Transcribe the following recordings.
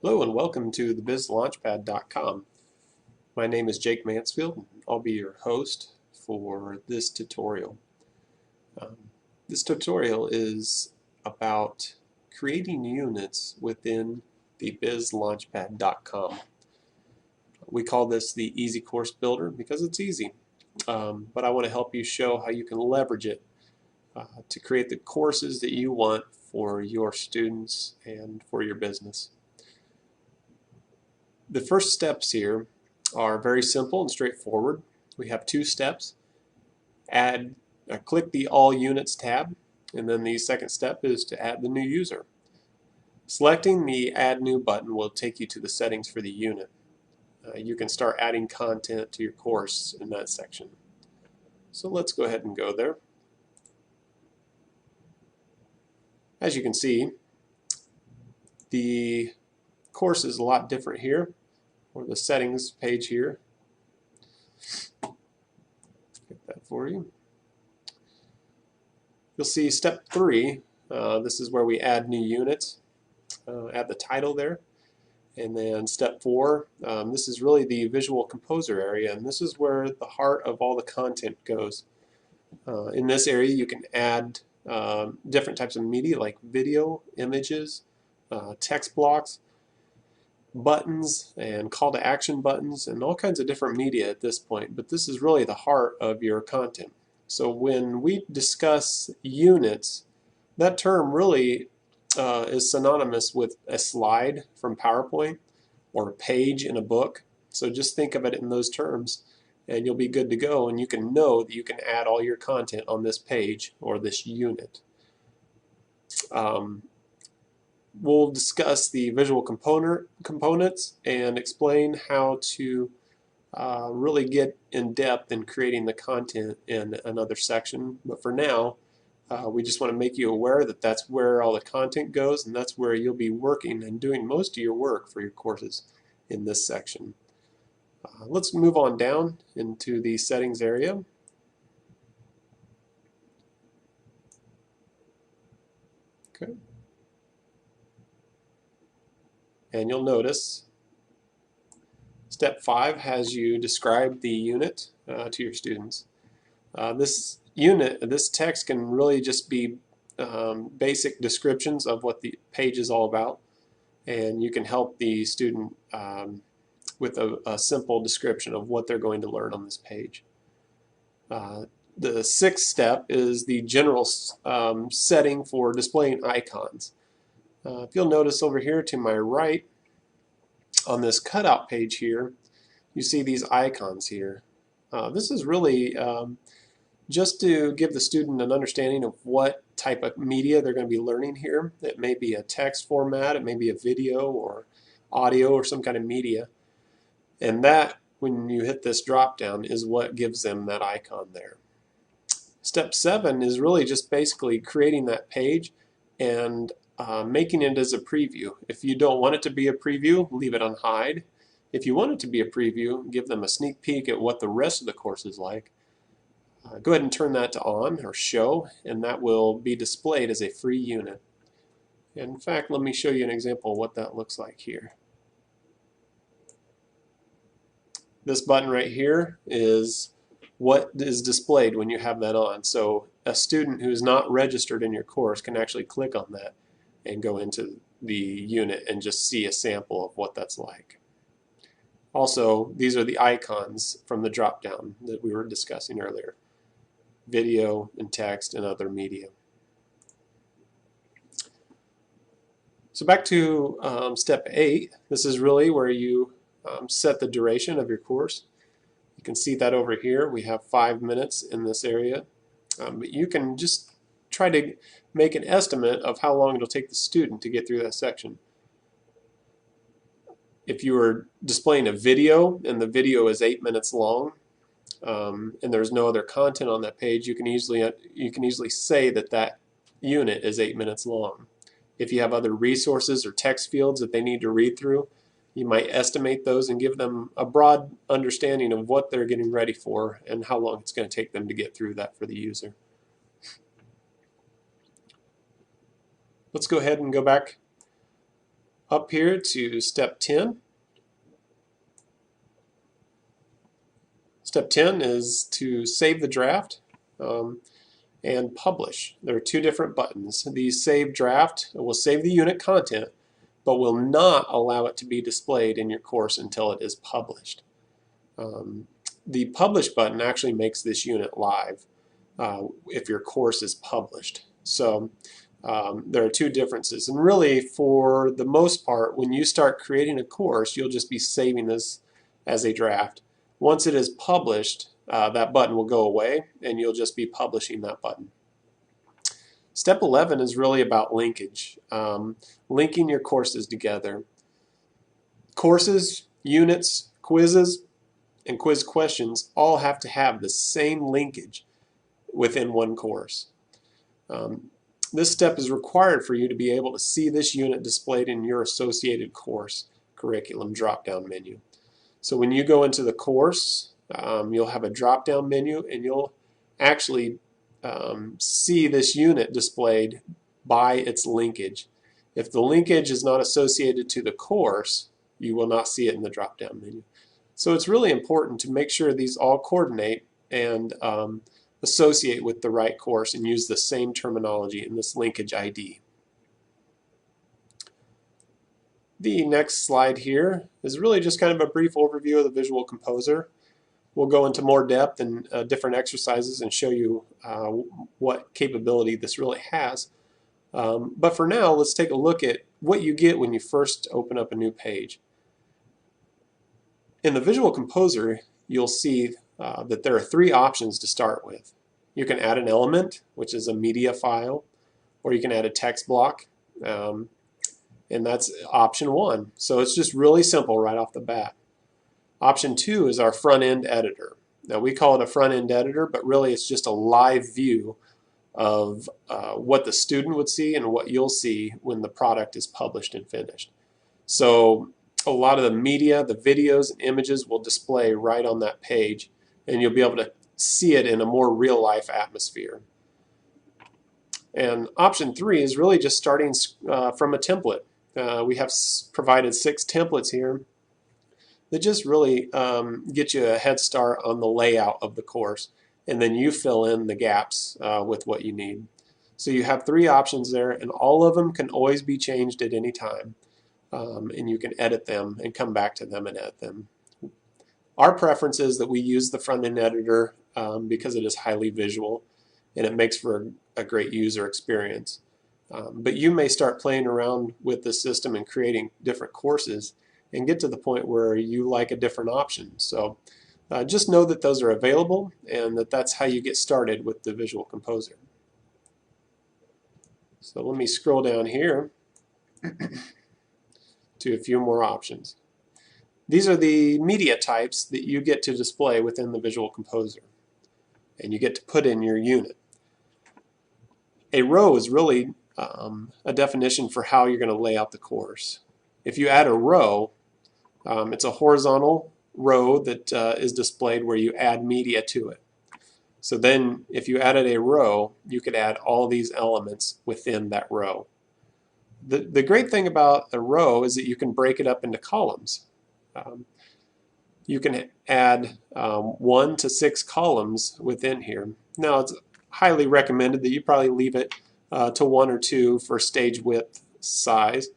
Hello and welcome to the bizlaunchpad.com. My name is Jake Mansfield and I'll be your host for this tutorial. Um, this tutorial is about creating units within the bizlaunchpad.com. We call this the Easy Course Builder because it's easy, but I want to help you show how you can leverage it to create the courses that you want for your students and for your business. The first steps here are very simple and straightforward. We have two steps. Click the All Units tab, and then the second step is to add the new user. Selecting the Add New button will take you to the settings for the unit. You can start adding content to your course in that section. So let's go ahead and go there. As you can see, the course is a lot different here, or the settings page here. Get that for you. You'll see step 3. This is where we add new units. Add the title there. And then step 4, this is really the visual composer area, and this is where the heart of all the content goes. In this area you can add different types of media like video, images, text blocks, buttons, and call to action buttons, and all kinds of different media at this point, but this is really the heart of your content. So when we discuss units, that term really is synonymous with a slide from PowerPoint or a page in a book. So just think of it in those terms and you'll be good to go, and you can know that you can add all your content on this page or this unit. We'll discuss the visual components and explain how to really get in depth in creating the content in another section. But for now, we just want to make you aware that that's where all the content goes, and that's where you'll be working and doing most of your work for your courses in this section. Let's move on down into the settings area. Okay. And you'll notice step 5 has you describe the unit to your students. This text can really just be basic descriptions of what the page is all about, and you can help the student with a simple description of what they're going to learn on this page. The 6th step is the general setting for displaying icons. If you'll notice over here to my right on this cutout page here, you see these icons here. This is really just to give the student an understanding of what type of media they're going to be learning here. It may be a text format, it may be a video or audio or some kind of media. And that, when you hit this drop down, is what gives them that icon there. Step 7 is really just basically creating that page and making it as a preview. If you don't want it to be a preview, leave it on hide. If you want it to be a preview, give them a sneak peek at what the rest of the course is like. Go ahead and turn that to on or show, and that will be displayed as a free unit. In fact, let me show you an example of what that looks like here. This button right here is what is displayed when you have that on. So a student who's not registered in your course can actually click on that and go into the unit and just see a sample of what that's like. Also, these are the icons from the drop down that we were discussing earlier: video and text and other media. So back to step 8. This is really where you set the duration of your course. You can see that over here. We have 5 minutes in this area. But you can just try to make an estimate of how long it'll take the student to get through that section. If you were displaying a video and the video is 8 minutes long, and there's no other content on that page, you can easily say that that unit is 8 minutes long. If you have other resources or text fields that they need to read through, you might estimate those and give them a broad understanding of what they're getting ready for and how long it's going to take them to get through that for the user. Let's go ahead and go back up here to step 10. Step 10 is to save the draft and publish. There are two different buttons. The save draft will save the unit content, but will not allow it to be displayed in your course until it is published. The publish button actually makes this unit live if your course is published. So there are two differences. And really, for the most part, when you start creating a course, you'll just be saving this as a draft. Once it is published, that button will go away, and you'll just be publishing that button. Step 11 is really about linkage, linking your courses together. Courses, units, quizzes, and quiz questions all have to have the same linkage within one course. This step is required for you to be able to see this unit displayed in your associated course curriculum drop-down menu. So when you go into the course, you'll have a drop-down menu, and you'll actually see this unit displayed by its linkage. If the linkage is not associated to the course, you will not see it in the drop-down menu. So it's really important to make sure these all coordinate and associate with the right course and use the same terminology in this linkage ID. The next slide here is really just kind of a brief overview of the Visual Composer. We'll go into more depth and different exercises and show you what capability this really has. But for now, let's take a look at what you get when you first open up a new page. In the Visual Composer, you'll see that there are three options to start with. You can add an element, which is a media file, or you can add a text block, and that's option 1. So it's just really simple right off the bat. Option 2 is our front-end editor. Now we call it a front-end editor, but really it's just a live view of what the student would see and what you'll see when the product is published and finished. So a lot of the media, the videos and images will display right on that page, and you'll be able to see it in a more real-life atmosphere. And option 3 is really just starting from a template. We have provided 6 templates here that just really get you a head start on the layout of the course, and then you fill in the gaps with what you need. So you have 3 options there, and all of them can always be changed at any time, and you can edit them and come back to them and edit them. Our preference is that we use the front-end editor because it is highly visual and it makes for a great user experience. But you may start playing around with the system and creating different courses and get to the point where you like a different option. So just know that those are available and that that's how you get started with the Visual Composer. So let me scroll down here to a few more options. These are the media types that you get to display within the Visual Composer, and you get to put in your unit. A row is really a definition for how you're going to lay out the course. If you add a row, it's a horizontal row that is displayed where you add media to it. So then if you added a row, you could add all these elements within that row. The great thing about a row is that you can break it up into columns. You can add 1 to 6 columns within here. Now it's highly recommended that you probably leave it to 1 or 2 for stage width size.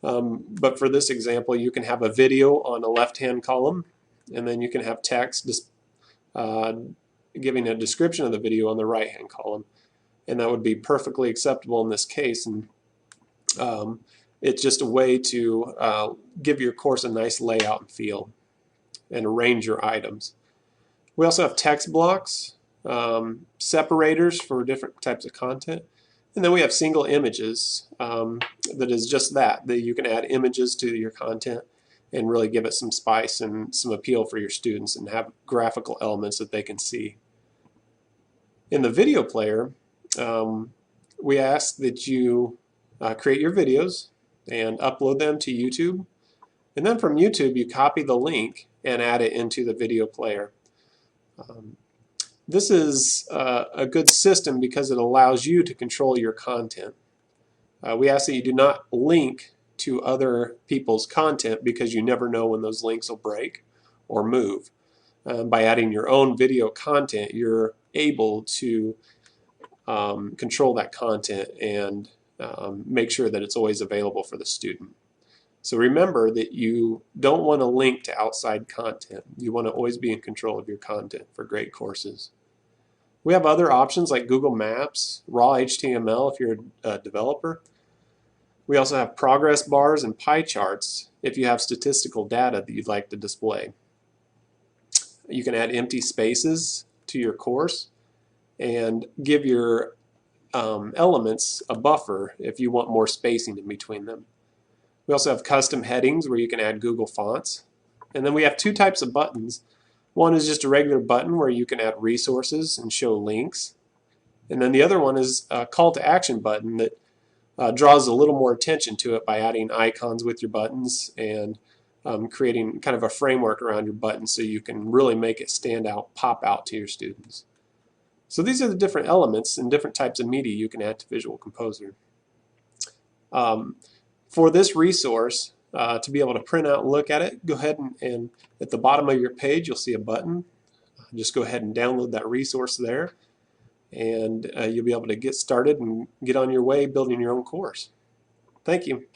But for this example, you can have a video on a left-hand column, and then you can have text giving a description of the video on the right-hand column, and that would be perfectly acceptable in this case. And it's just a way to give your course a nice layout and feel and arrange your items. We also have text blocks, separators for different types of content, and then we have single images that is just that you can add images to your content and really give it some spice and some appeal for your students and have graphical elements that they can see. In the video player, we ask that you create your videos and upload them to YouTube, and then from YouTube you copy the link and add it into the video player. This is a good system because it allows you to control your content. We ask that you do not link to other people's content because you never know when those links will break or move. By adding your own video content, you're able to control that content and make sure that it's always available for the student. So remember that you don't want to link to outside content. You want to always be in control of your content for great courses. We have other options like Google Maps, raw HTML if you're a developer. We also have progress bars and pie charts if you have statistical data that you'd like to display. You can add empty spaces to your course and give your elements a buffer if you want more spacing in between them. We also have custom headings where you can add Google Fonts. And then we have two types of buttons. One is just a regular button where you can add resources and show links. And then the other one is a call to action button that draws a little more attention to it by adding icons with your buttons and creating kind of a framework around your buttons so you can really make it stand out, pop out to your students. So these are the different elements and different types of media you can add to Visual Composer. For this resource, to be able to print out and look at it, go ahead and at the bottom of your page you'll see a button. Just go ahead and download that resource there, and you'll be able to get started and get on your way building your own course. Thank you.